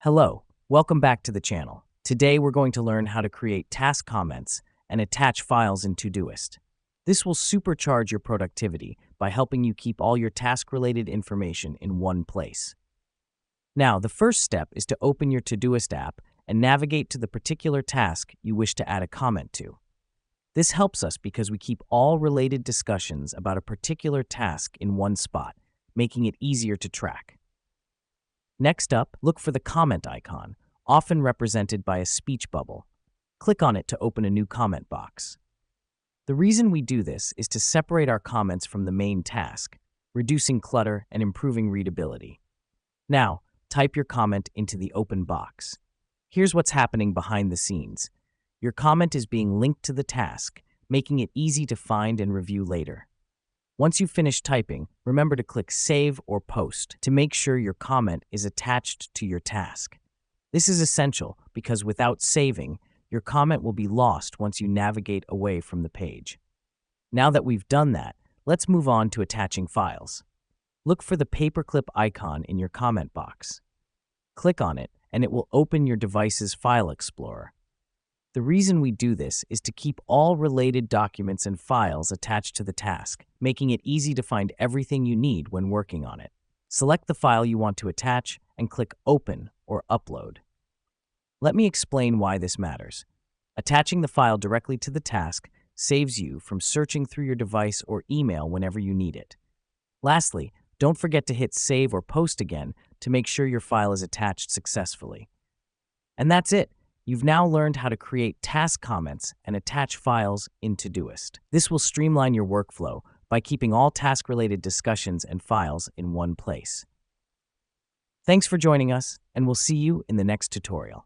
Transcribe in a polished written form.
Hello, welcome back to the channel. Today we're going to learn how to create task comments and attach files in Todoist. This will supercharge your productivity by helping you keep all your task-related information in one place. Now, the first step is to open your Todoist app and navigate to the particular task you wish to add a comment to. This helps us because we keep all related discussions about a particular task in one spot, making it easier to track. Next up, look for the comment icon, often represented by a speech bubble. Click on it to open a new comment box. The reason we do this is to separate our comments from the main task, reducing clutter and improving readability. Now, type your comment into the open box. Here's what's happening behind the scenes. Your comment is being linked to the task, making it easy to find and review later. Once you've finished typing, remember to click Save or Post to make sure your comment is attached to your task. This is essential because without saving, your comment will be lost once you navigate away from the page. Now that we've done that, let's move on to attaching files. Look for the paperclip icon in your comment box. Click on it, and it will open your device's file explorer. The reason we do this is to keep all related documents and files attached to the task, making it easy to find everything you need when working on it. Select the file you want to attach and click Open or Upload. Let me explain why this matters. Attaching the file directly to the task saves you from searching through your device or email whenever you need it. Lastly, don't forget to hit Save or Post again to make sure your file is attached successfully. And that's it. You've now learned how to create task comments and attach files in Todoist. This will streamline your workflow by keeping all task-related discussions and files in one place. Thanks for joining us, and we'll see you in the next tutorial.